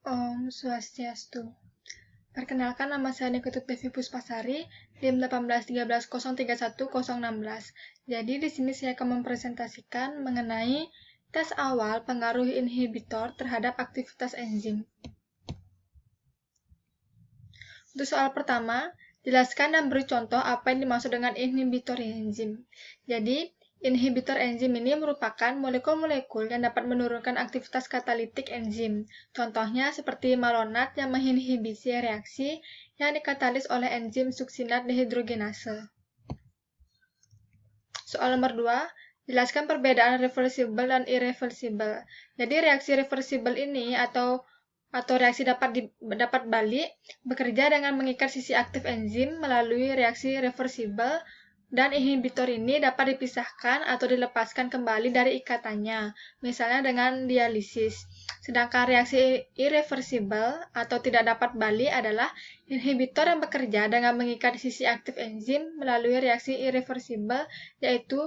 Om Swastiastu. Perkenalkan, nama saya Nikotik Devi Puspasari, NIM 181303116. Jadi di sini saya akan mempresentasikan mengenai tes awal pengaruh inhibitor terhadap aktivitas enzim. Untuk soal pertama, jelaskan dan beri contoh apa yang dimaksud dengan inhibitor enzim. Jadi, inhibitor enzim ini merupakan molekul-molekul yang dapat menurunkan aktivitas katalitik enzim. Contohnya seperti malonat yang menginhibisi reaksi yang dikatalis oleh enzim suksinat dehidrogenase. Soal nomor 2, jelaskan perbedaan reversible dan irreversible. Jadi reaksi reversible ini atau reaksi dapat balik bekerja dengan mengikat sisi aktif enzim melalui reaksi reversible, dan inhibitor ini dapat dipisahkan atau dilepaskan kembali dari ikatannya, misalnya dengan dialisis. Sedangkan reaksi irreversible atau tidak dapat balik adalah inhibitor yang bekerja dengan mengikat sisi aktif enzim melalui reaksi irreversible, yaitu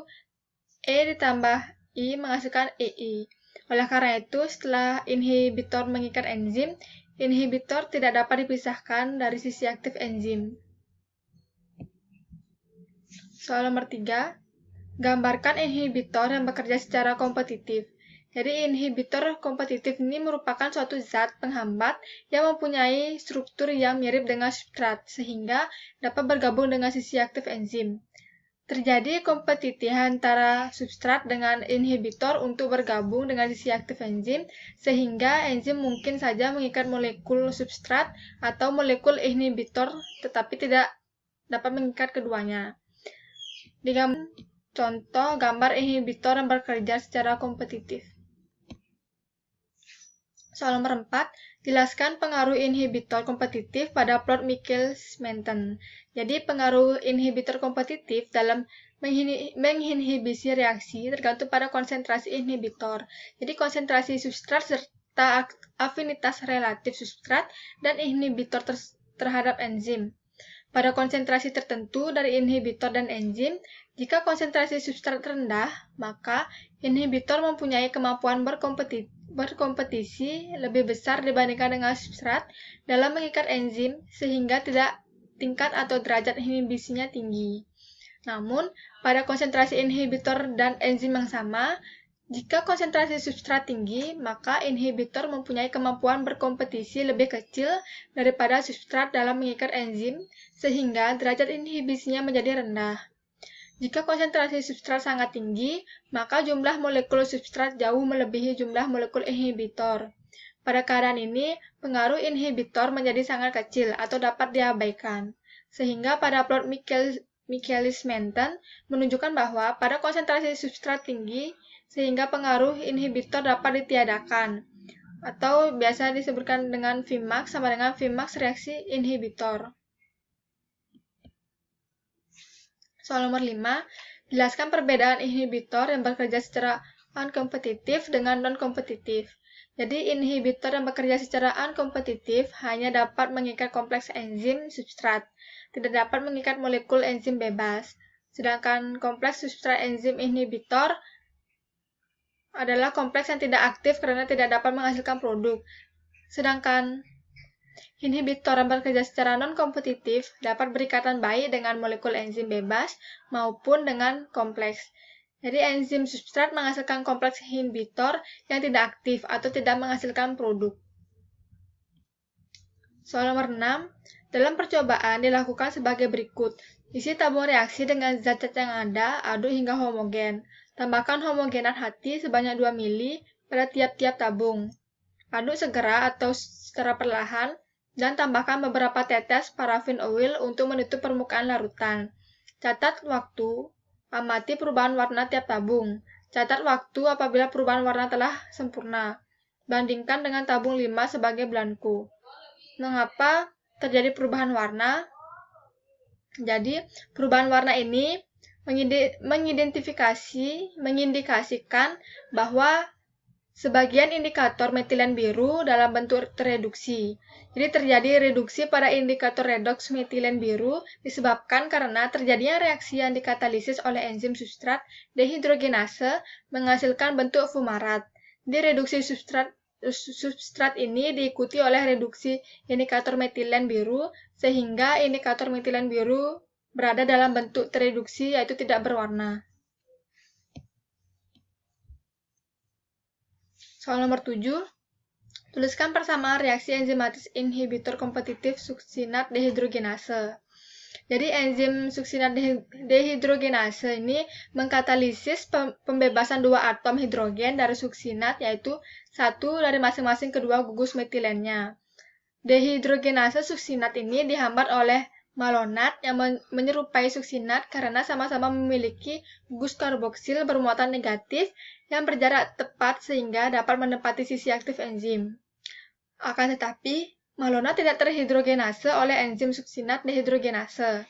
E ditambah I menghasilkan EI. Oleh karena itu, setelah inhibitor mengikat enzim, inhibitor tidak dapat dipisahkan dari sisi aktif enzim. Soal nomor 3, gambarkan inhibitor yang bekerja secara kompetitif. Jadi inhibitor kompetitif ini merupakan suatu zat penghambat yang mempunyai struktur yang mirip dengan substrat, sehingga dapat bergabung dengan sisi aktif enzim. Terjadi kompetisi antara substrat dengan inhibitor untuk bergabung dengan sisi aktif enzim, sehingga enzim mungkin saja mengikat molekul substrat atau molekul inhibitor, tetapi tidak dapat mengikat keduanya. Di contoh gambar inhibitor yang bekerja secara kompetitif. Soal nomor 4, jelaskan pengaruh inhibitor kompetitif pada plot Michaelis-Menten. Jadi pengaruh inhibitor kompetitif dalam menginhibisi reaksi tergantung pada konsentrasi inhibitor. Jadi konsentrasi substrat serta afinitas relatif substrat dan inhibitor terhadap enzim. Pada konsentrasi tertentu dari inhibitor dan enzim, jika konsentrasi substrat rendah, maka inhibitor mempunyai kemampuan berkompetisi lebih besar dibandingkan dengan substrat dalam mengikat enzim, sehingga tingkat atau derajat inhibisinya tinggi. Namun, pada konsentrasi inhibitor dan enzim yang sama, jika konsentrasi substrat tinggi, maka inhibitor mempunyai kemampuan berkompetisi lebih kecil daripada substrat dalam mengikat enzim, sehingga derajat inhibisinya menjadi rendah. Jika konsentrasi substrat sangat tinggi, maka jumlah molekul substrat jauh melebihi jumlah molekul inhibitor. Pada keadaan ini, pengaruh inhibitor menjadi sangat kecil atau dapat diabaikan. Sehingga pada plot Michaelis-Menten menunjukkan bahwa pada konsentrasi substrat tinggi, sehingga pengaruh inhibitor dapat ditiadakan, atau biasa disebutkan dengan Vmax sama dengan Vmax reaksi inhibitor. Soal nomor 5, jelaskan perbedaan inhibitor yang bekerja secara unkompetitif dengan non-kompetitif. Jadi inhibitor yang bekerja secara unkompetitif hanya dapat mengikat kompleks enzim substrat, tidak dapat mengikat molekul enzim bebas. Sedangkan kompleks substrat enzim inhibitor adalah kompleks yang tidak aktif karena tidak dapat menghasilkan produk. Sedangkan inhibitor yang bekerja secara non-kompetitif dapat berikatan baik dengan molekul enzim bebas maupun dengan kompleks. Jadi enzim substrat menghasilkan kompleks inhibitor yang tidak aktif atau tidak menghasilkan produk. Soal nomor 6, dalam percobaan dilakukan sebagai berikut. Isi tabung reaksi dengan zat-zat yang ada, aduk hingga homogen. Tambahkan homogenat hati sebanyak 2 ml pada tiap-tiap tabung. Aduk segera atau secara perlahan, dan tambahkan beberapa tetes parafin oil untuk menutup permukaan larutan. Catat waktu, amati perubahan warna tiap tabung. Catat waktu apabila perubahan warna telah sempurna. Bandingkan dengan tabung 5 sebagai blanko. Mengapa terjadi perubahan warna? Jadi, perubahan warna ini mengindikasikan bahwa sebagian indikator metilen biru dalam bentuk tereduksi. Jadi terjadi reduksi pada indikator redoks metilen biru disebabkan karena terjadinya reaksi yang dikatalisis oleh enzim substrat dehidrogenase menghasilkan bentuk fumarat. Jadi reduksi substrat substrat ini diikuti oleh reduksi indikator metilen biru, sehingga indikator metilen biru berada dalam bentuk tereduksi, yaitu tidak berwarna. Soal nomor 7. Tuliskan persamaan reaksi enzimatis inhibitor kompetitif suksinat dehidrogenase. Jadi enzim suksinat dehidrogenase ini mengkatalisis pembebasan dua atom hidrogen dari suksinat, yaitu satu dari masing-masing kedua gugus metilennya. Dehidrogenase suksinat ini dihambat oleh malonat yang menyerupai suksinat karena sama-sama memiliki gugus karboksil bermuatan negatif yang berjarak tepat sehingga dapat menempati sisi aktif enzim. Akan tetapi, malonat tidak terhidrogenase oleh enzim suksinat dehidrogenase.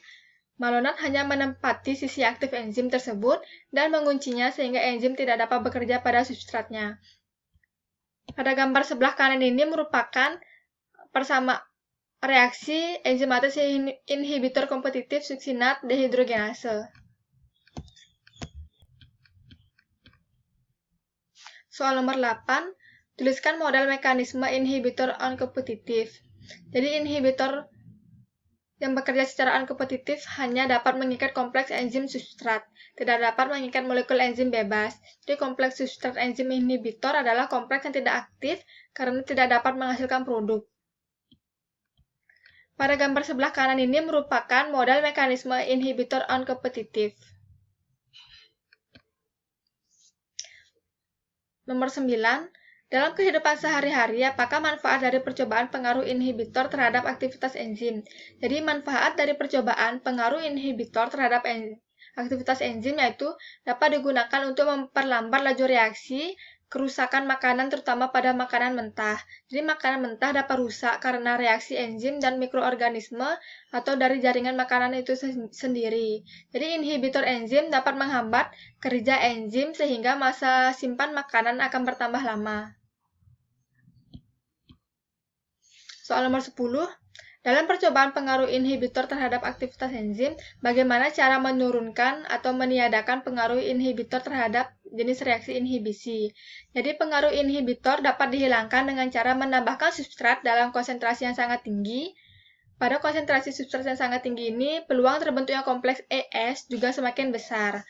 Malonat hanya menempati sisi aktif enzim tersebut dan menguncinya sehingga enzim tidak dapat bekerja pada substratnya. Pada gambar sebelah kanan ini merupakan persama reaksi enzimatis inhibitor kompetitif suksinat dehidrogenase. Soal nomor 8. Tuliskan model mekanisme inhibitor uncompetitif. Jadi inhibitor yang bekerja secara uncompetitif hanya dapat mengikat kompleks enzim substrat, tidak dapat mengikat molekul enzim bebas. Jadi kompleks substrat enzim inhibitor adalah kompleks yang tidak aktif karena tidak dapat menghasilkan produk. Pada gambar sebelah kanan ini merupakan model mekanisme inhibitor uncompetitif. Nomor 9. Dalam kehidupan sehari-hari, apakah manfaat dari percobaan pengaruh inhibitor terhadap aktivitas enzim? Jadi, manfaat dari percobaan pengaruh inhibitor terhadap aktivitas enzim yaitu dapat digunakan untuk memperlambat laju reaksi kerusakan makanan, terutama pada makanan mentah. Jadi, makanan mentah dapat rusak karena reaksi enzim dan mikroorganisme atau dari jaringan makanan itu sendiri. Jadi, inhibitor enzim dapat menghambat kerja enzim sehingga masa simpan makanan akan bertambah lama. Soal nomor 10. Dalam percobaan pengaruh inhibitor terhadap aktivitas enzim, bagaimana cara menurunkan atau meniadakan pengaruh inhibitor terhadap jenis reaksi inhibisi? Jadi, pengaruh inhibitor dapat dihilangkan dengan cara menambahkan substrat dalam konsentrasi yang sangat tinggi. Pada konsentrasi substrat yang sangat tinggi ini, peluang terbentuknya kompleks ES juga semakin besar.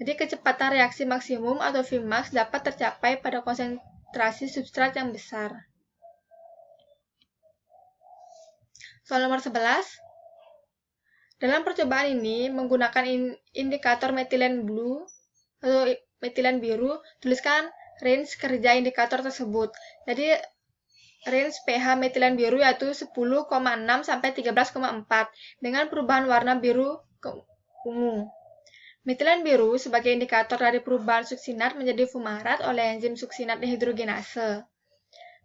Jadi, kecepatan reaksi maksimum atau Vmax dapat tercapai pada konsentrasi substrat yang besar. Soal nomor 11. Dalam percobaan ini, menggunakan indikator metilen blue atau metilen biru, tuliskan range kerja indikator tersebut. Jadi, range pH metilen biru yaitu 10,6 sampai 13,4 dengan perubahan warna biru ke ungu. Metilen biru sebagai indikator dari perubahan suksinat menjadi fumarat oleh enzim suksinat dehidrogenase.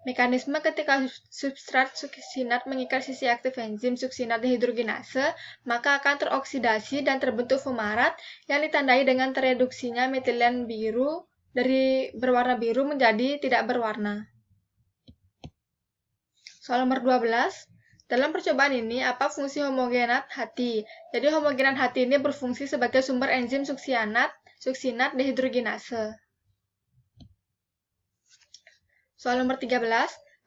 Mekanisme ketika substrat suksinat mengikat sisi aktif enzim suksinat dehidrogenase, maka akan teroksidasi dan terbentuk fumarat yang ditandai dengan tereduksinya metilen biru dari berwarna biru menjadi tidak berwarna. Soal nomor 12. Dalam percobaan ini, apa fungsi homogenat hati? Jadi homogenat hati ini berfungsi sebagai sumber enzim suksinat dehidrogenase. Soal nomor 13,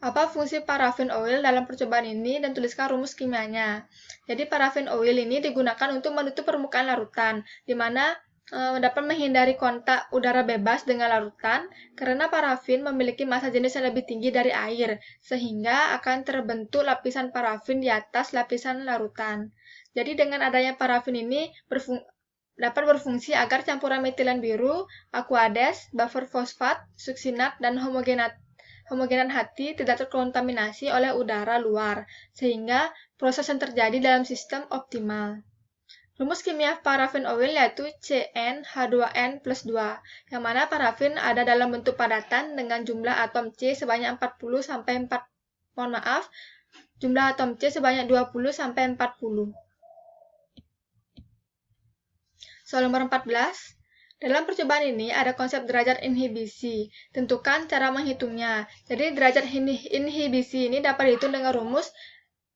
apa fungsi paraffin oil dalam percobaan ini dan tuliskan rumus kimianya. Jadi paraffin oil ini digunakan untuk menutup permukaan larutan, di mana dapat menghindari kontak udara bebas dengan larutan karena parafin memiliki massa jenis yang lebih tinggi dari air, sehingga akan terbentuk lapisan parafin di atas lapisan larutan. Jadi dengan adanya parafin ini dapat berfungsi agar campuran metilen biru, aqueous, buffer fosfat, suksinat, dan homogenat hati tidak terkontaminasi oleh udara luar, sehingga proses yang terjadi dalam sistem optimal. Rumus kimia paraffin oil yaitu CnH2n+2, yang mana parafin ada dalam bentuk padatan dengan jumlah atom C sebanyak 20 sampai 40. Soal nomor 14. Dalam percobaan ini ada konsep derajat inhibisi. Tentukan cara menghitungnya. Jadi derajat inhibisi ini dapat dihitung dengan rumus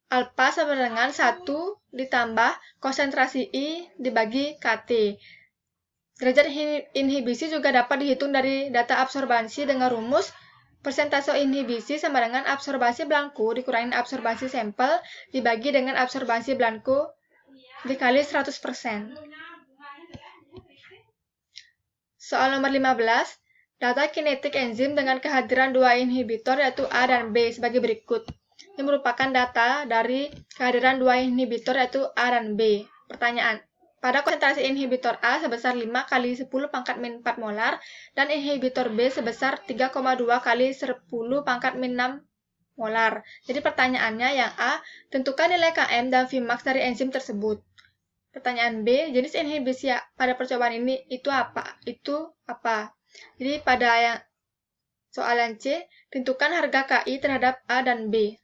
alfa sama dengan 1 ditambah konsentrasi I dibagi Kt. Derajat inhibisi juga dapat dihitung dari data absorbansi dengan rumus Persentase inhibisi sama dengan absorbasi belangko dikurangi absorbasi sampel dibagi dengan absorbasi belangko dikali 100%. Soal nomor 15. Data kinetik enzim dengan kehadiran dua inhibitor yaitu A dan B sebagai berikut. Ini merupakan data dari kehadiran dua inhibitor yaitu A dan B. Pertanyaan. Pada konsentrasi inhibitor A sebesar 5 kali 10 pangkat min 4 molar dan inhibitor B sebesar 3,2 kali 10 pangkat min 6 molar. Jadi pertanyaannya yang A, tentukan nilai Km dan Vmax dari enzim tersebut. Pertanyaan B, jenis inhibisi pada percobaan ini itu apa? Jadi pada yang soalan C, tentukan harga KI terhadap A dan B.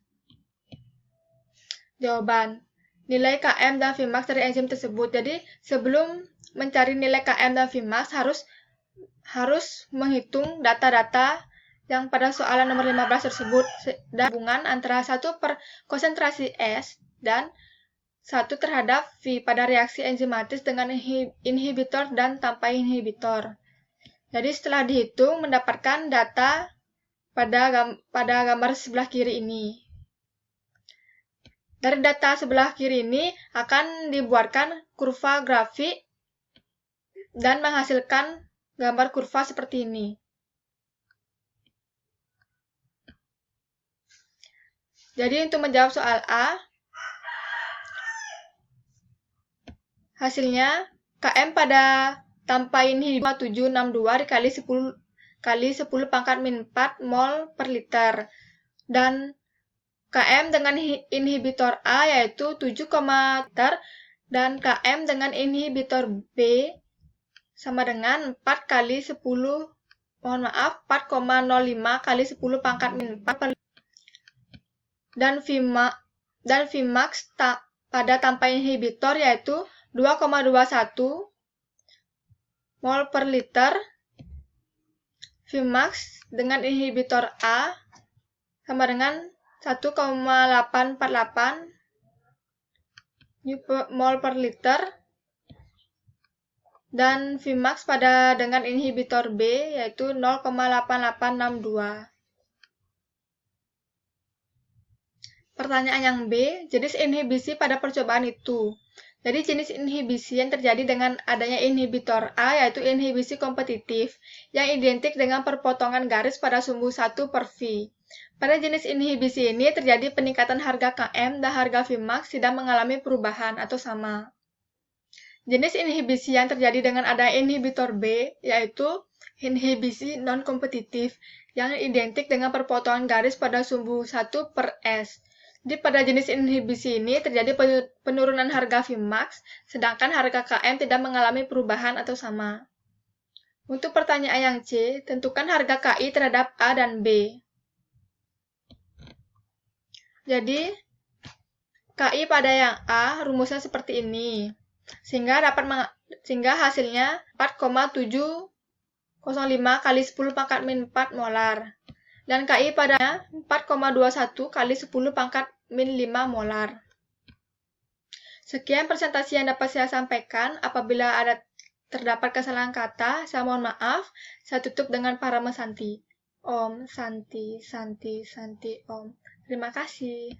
Jawaban, nilai Km dan Vmax dari enzim tersebut. Jadi sebelum mencari nilai Km dan Vmax harus menghitung data-data yang pada soalan nomor 15 tersebut dan hubungan antara 1 per konsentrasi S dan 1 terhadap V pada reaksi enzimatis dengan inhibitor dan tanpa inhibitor. Jadi setelah dihitung mendapatkan data pada gambar sebelah kiri ini. Dari data sebelah kiri ini akan dibuatkan kurva grafik dan menghasilkan gambar kurva seperti ini. Jadi untuk menjawab soal A, hasilnya Km pada tanpa inhibitor 762 dikali 10 kali 10 pangkat min 4 mol per liter. Dan Km dengan inhibitor A yaitu 7, dan Km dengan inhibitor B sama dengan 4 kali 10, 4,05 kali 10 pangkat min 4 per liter. Dan Vmax pada tanpa inhibitor yaitu 2,21 mol per liter. Vmax dengan inhibitor A sama dengan 1,848 mol per liter. Dan Vmax pada dengan inhibitor B yaitu 0,8862. Pertanyaan yang B, jenis inhibisi pada percobaan itu. Jadi jenis inhibisi yang terjadi dengan adanya inhibitor A yaitu inhibisi kompetitif yang identik dengan perpotongan garis pada sumbu 1 per V. Pada jenis inhibisi ini terjadi peningkatan harga Km dan harga Vmax tidak mengalami perubahan atau sama. Jenis inhibisi yang terjadi dengan adanya inhibitor B yaitu inhibisi non-kompetitif yang identik dengan perpotongan garis pada sumbu 1 per S. Jadi pada jenis inhibisi ini terjadi penurunan harga Vmax, sedangkan harga Km tidak mengalami perubahan atau sama. Untuk pertanyaan yang C, tentukan harga KI terhadap A dan B. Jadi, KI pada yang A rumusnya seperti ini, sehingga hasilnya 4,705 kali 10 pangkat min 4 molar. Dan KI pada 4,21 kali 10 pangkat min 5 molar. Sekian presentasi yang dapat saya sampaikan. Apabila terdapat kesalahan kata, saya mohon maaf. Saya tutup dengan parama Santi. Om Santi Santi Santi Om. Terima kasih.